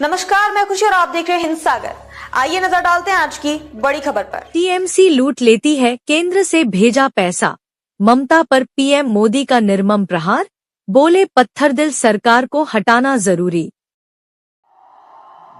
नमस्कार, मैं खुशी और आप देख रहे हैं हिंद सागर। आइए नजर डालते हैं आज की बड़ी खबर पर। टीएमसी लूट लेती है केंद्र से भेजा पैसा, ममता पर पीएम मोदी का निर्मम प्रहार, बोले पत्थरदिल सरकार को हटाना जरूरी।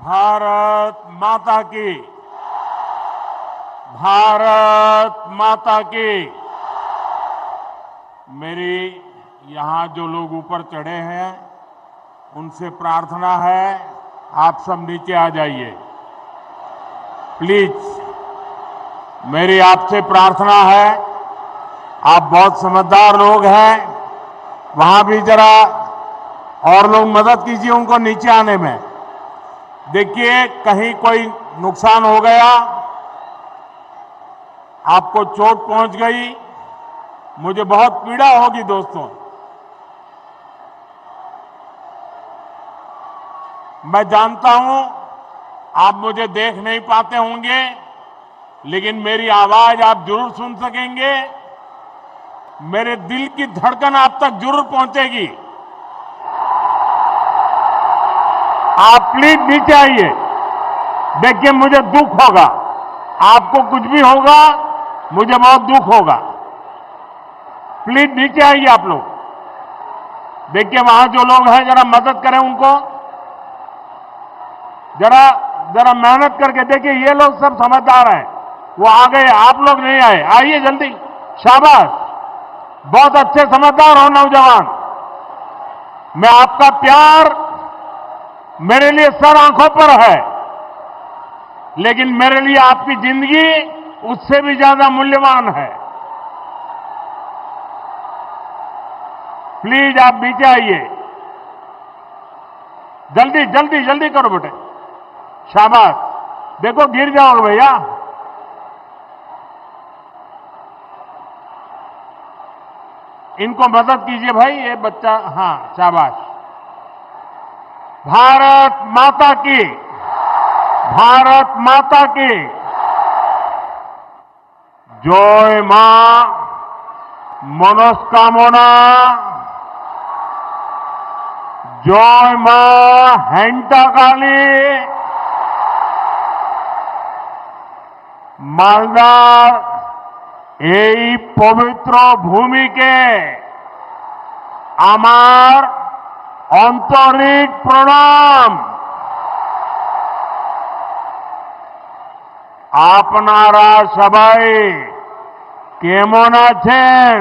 भारत माता की, भारत माता की। मेरी यहां जो लोग ऊपर चढ़े हैं उनसे प्रार्थना है, आप सब नीचे आ जाइए प्लीज। मेरी आपसे प्रार्थना है, आप बहुत समझदार लोग हैं, वहां भी जरा और लोग मदद कीजिए उनको नीचे आने में। देखिए कहीं कोई नुकसान हो गया, आपको चोट पहुंच गई, मुझे बहुत पीड़ा होगी दोस्तों। मैं जानता हूं आप मुझे देख नहीं पाते होंगे, लेकिन मेरी आवाज आप जरूर सुन सकेंगे, मेरे दिल की धड़कन आप तक जरूर पहुंचेगी। आप प्लीज नीचे आइए। देखिए मुझे दुख होगा, आपको कुछ भी होगा, मुझे बहुत दुख होगा। प्लीज नीचे आइए आप लोग। देखिए वहां जो लोग हैं जरा मदद करें उनको, जरा मेहनत करके। देखिए ये लोग सब समझदार हैं, वो आ गए, आप लोग नहीं आए, आइए जल्दी। शाबाश, बहुत अच्छे समझदार हो नौजवान। मैं आपका प्यार मेरे लिए सर आंखों पर है, लेकिन मेरे लिए आपकी जिंदगी उससे भी ज्यादा मूल्यवान है। प्लीज आप नीचे आइए, जल्दी जल्दी जल्दी करो बेटे। शाबाश, देखो गिर जाओगे भैया। इनको मदद कीजिए भाई, ये बच्चा, हाँ शाबाश। भारत माता की, भारत माता की जय मां मनोकामना, जय मां हेंटा काली। মালদার এই পবিত্র ভূমিকে আমার আন্তরিক প্রণাম। আপনারা সবাই কেমন আছেন?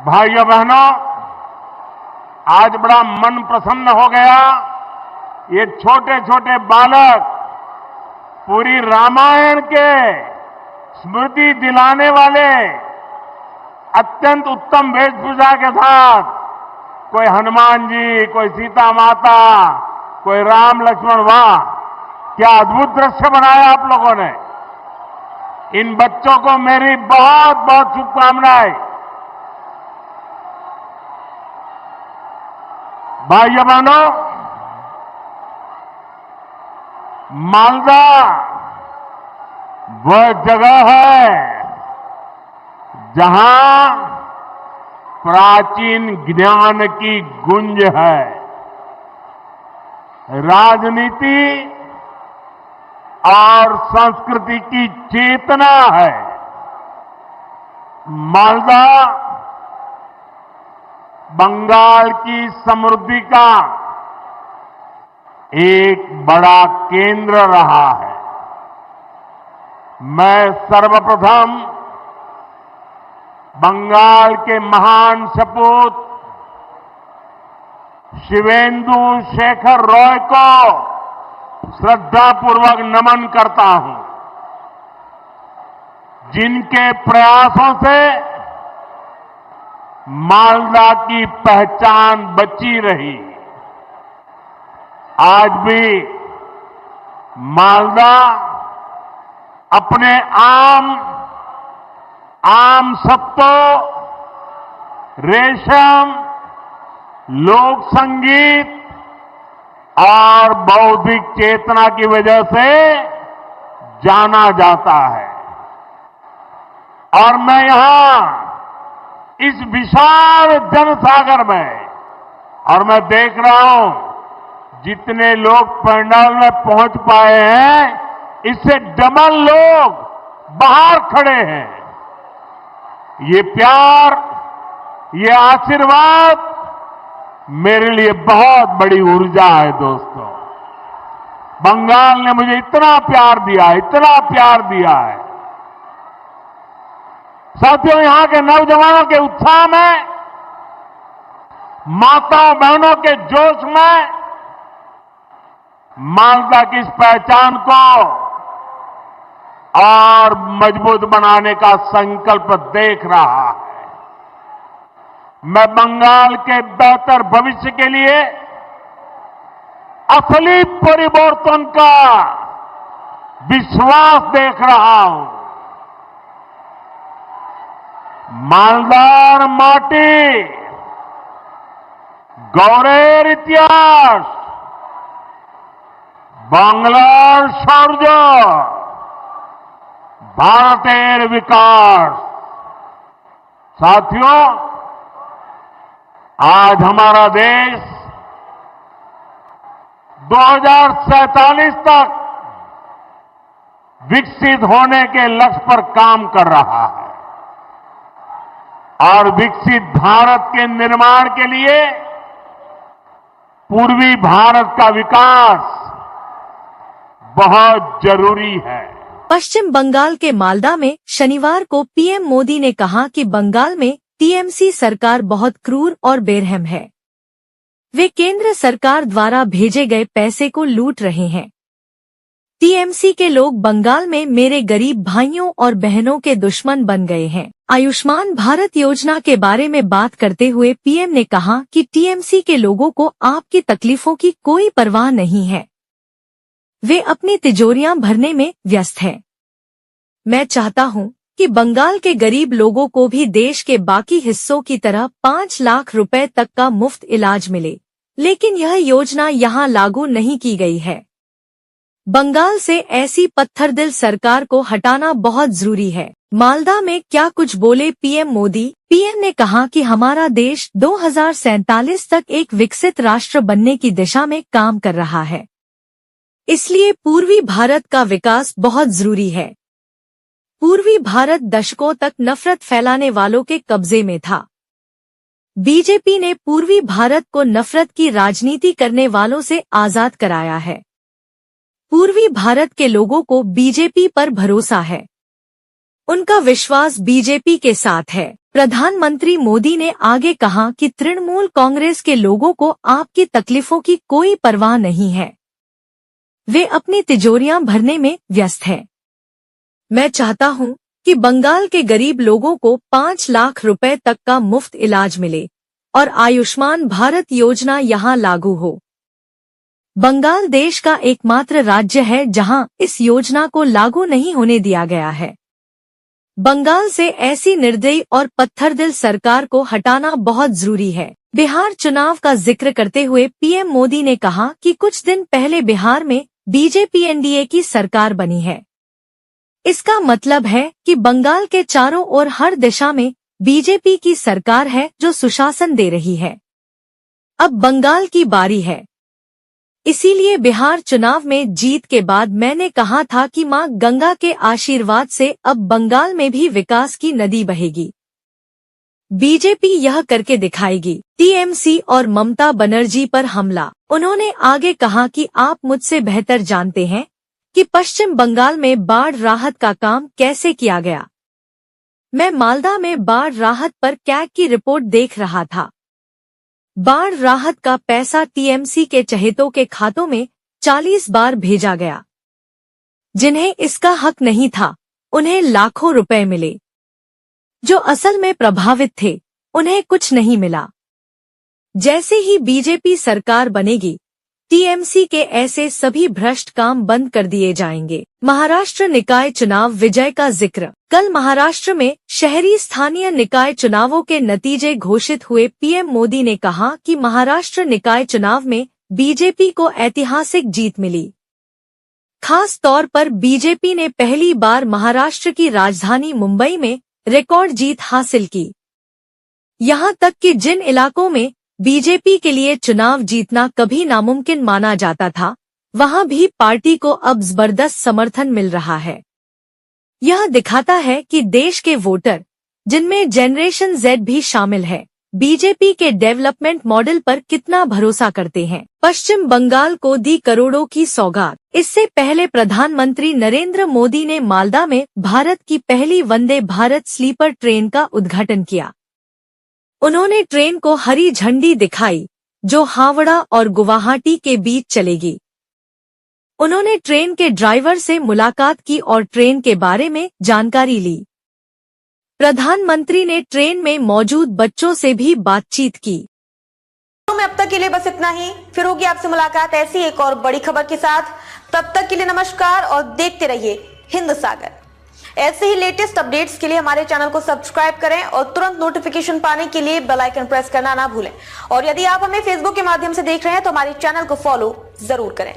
भाइयों बहनों, आज बड़ा मन प्रसन्न हो गया। ये छोटे छोटे बालक पूरी रामायण के स्मृति दिलाने वाले अत्यंत उत्तम वेशभूषा के साथ, कोई हनुमान जी, कोई सीता माता, कोई राम लक्ष्मण, वाह क्या अद्भुत दृश्य बनाया आप लोगों ने। इन बच्चों को मेरी बहुत बहुत शुभकामनाएं। भाइयों बहनों, मालदा वह जगह है जहां प्राचीन ज्ञान की गुंज है, राजनीति और संस्कृति की चेतना है। मालदा बंगाल की समृद्धि का एक बड़ा केंद्र रहा है। मैं सर्वप्रथम बंगाल के महान सपूत शिवेंदु शेखर रॉय को श्रद्धापूर्वक नमन करता हूं, जिनके प्रयासों से मालदा की पहचान बची रही। आज भी मालदा अपने आम सत्तों, रेशम, लोक संगीत और बौद्धिक चेतना की वजह से जाना जाता है। और मैं यहां इस विशाल जनसागर में, और मैं देख रहा हूं जितने लोग पंडाल में पहुंच पाए हैं इससे डबल लोग बाहर खड़े हैं। ये प्यार, ये आशीर्वाद मेरे लिए बहुत बड़ी ऊर्जा है दोस्तों। बंगाल ने मुझे इतना प्यार दिया, इतना प्यार दिया है। साथियों, यहां के नौजवानों के उत्साह में, माताओं बहनों के जोश में मालदा की इस पहचान को और मजबूत बनाने का संकल्प देख रहा है। मैं बंगाल के बेहतर भविष्य के लिए असली परिवर्तन का विश्वास देख रहा हूं। मालदार माटी, गौरेर इतिहास, बांग्लार शौर्य, भारतेर विकास। साथियों, आज हमारा देश 2047 तक विकसित होने के लक्ष्य पर काम कर रहा है और विकसित भारत के निर्माण के लिए पूर्वी भारत का विकास बहुत जरूरी है। पश्चिम बंगाल के मालदा में शनिवार को पीएम मोदी ने कहा कि बंगाल में टीएमसी सरकार बहुत क्रूर और बेरहम है। वे केंद्र सरकार द्वारा भेजे गए पैसे को लूट रहे हैं। टीएमसी के लोग बंगाल में मेरे गरीब भाइयों और बहनों के दुश्मन बन गए हैं। आयुष्मान भारत योजना के बारे में बात करते हुए पीएम ने कहा कि टीएमसी के लोगों को आपकी तकलीफों की कोई परवाह नहीं है। वे अपनी तिजोरियां भरने में व्यस्त हैं। मैं चाहता हूं कि बंगाल के गरीब लोगों को भी देश के बाकी हिस्सों की तरह 5 लाख रुपए तक का मुफ्त इलाज मिले, लेकिन यह योजना यहां लागू नहीं की गई है। बंगाल से ऐसी पत्थरदिल सरकार को हटाना बहुत जरूरी है। मालदा में क्या कुछ बोले पीएम मोदी। पीएम ने कहा कि हमारा देश 2047 तक एक विकसित राष्ट्र बनने की दिशा में काम कर रहा है, इसलिए पूर्वी भारत का विकास बहुत जरूरी है। पूर्वी भारत दशकों तक नफरत फैलाने वालों के कब्जे में था। बीजेपी ने पूर्वी भारत को नफरत की राजनीति करने वालों से आजाद कराया है। पूर्वी भारत के लोगों को बीजेपी पर भरोसा है। उनका विश्वास बीजेपी के साथ है। प्रधानमंत्री मोदी ने आगे कहा कि तृणमूल कांग्रेस के लोगों को आपकी तकलीफों की कोई परवाह नहीं है। वे अपनी तिजोरियां भरने में व्यस्त हैं। मैं चाहता हूं कि बंगाल के गरीब लोगों को 5 लाख रुपए तक का मुफ्त इलाज मिले और आयुष्मान भारत योजना यहां लागू हो। बंगाल देश का एकमात्र राज्य है जहां इस योजना को लागू नहीं होने दिया गया है। बंगाल से ऐसी निर्दयी और पत्थरदिल सरकार को हटाना बहुत जरूरी है। बिहार चुनाव का जिक्र करते हुए पीएम मोदी ने कहा कि कुछ दिन पहले बिहार में बीजेपी एनडीए की सरकार बनी है। इसका मतलब है कि बंगाल के चारों ओर हर दिशा में बीजेपी की सरकार है जो सुशासन दे रही है। अब बंगाल की बारी है। इसीलिए बिहार चुनाव में जीत के बाद मैंने कहा था कि मां गंगा के आशीर्वाद से अब बंगाल में भी विकास की नदी बहेगी। बीजेपी यह करके दिखाएगी। टीएमसी और ममता बनर्जी पर हमला। उन्होंने आगे कहा कि आप मुझसे बेहतर जानते हैं कि पश्चिम बंगाल में बाढ़ राहत का काम कैसे किया गया। मैं मालदा में बाढ़ राहत पर कैग की रिपोर्ट देख रहा था। बाढ़ राहत का पैसा टीएमसी के चहेतों के खातों में 40 बार भेजा गया। जिन्हें इसका हक नहीं था, उन्हें लाखों रुपए मिले। जो असल में प्रभावित थे, उन्हें कुछ नहीं मिला। जैसे ही बीजेपी सरकार बनेगी, टीएमसी के ऐसे सभी भ्रष्ट काम बंद कर दिए जाएंगे। महाराष्ट्र निकाय चुनाव विजय का जिक्र। कल महाराष्ट्र में शहरी स्थानीय निकाय चुनावों के नतीजे घोषित हुए। पीएम मोदी ने कहा कि महाराष्ट्र निकाय चुनाव में बीजेपी को ऐतिहासिक जीत मिली। खास तौर पर बीजेपी ने पहली बार महाराष्ट्र की राजधानी मुंबई में रिकॉर्ड जीत हासिल की। यहाँ तक कि जिन इलाकों में बीजेपी के लिए चुनाव जीतना कभी नामुमकिन माना जाता था, वहाँ भी पार्टी को अब जबरदस्त समर्थन मिल रहा है। यह दिखाता है कि देश के वोटर, जिनमें जनरेशन Z भी शामिल है, बीजेपी के डेवलपमेंट मॉडल पर कितना भरोसा करते हैं। पश्चिम बंगाल को दी करोड़ों की सौगात। इससे पहले प्रधानमंत्री नरेंद्र मोदी ने मालदा में भारत की पहली वंदे भारत स्लीपर ट्रेन का उद्घाटन किया। उन्होंने ट्रेन को हरी झंडी दिखाई, जो हावड़ा और गुवाहाटी के बीच चलेगी। उन्होंने ट्रेन के ड्राइवर से मुलाकात की और ट्रेन के बारे में जानकारी ली। प्रधानमंत्री ने ट्रेन में मौजूद बच्चों से भी बातचीत की। में अब तक के लिए बस इतना ही। फिर होगी आपसे मुलाकात ऐसी एक और बड़ी खबर के साथ। तब तक के लिए नमस्कार और देखते रहिए हिंद सागर। ऐसे ही लेटेस्ट अपडेट्स के लिए हमारे चैनल को सब्सक्राइब करें और तुरंत नोटिफिकेशन पाने के लिए बेल आइकन प्रेस करना ना भूलें। और यदि आप हमें फेसबुक के माध्यम से देख रहे हैं तो हमारे चैनल को फॉलो जरूर करें।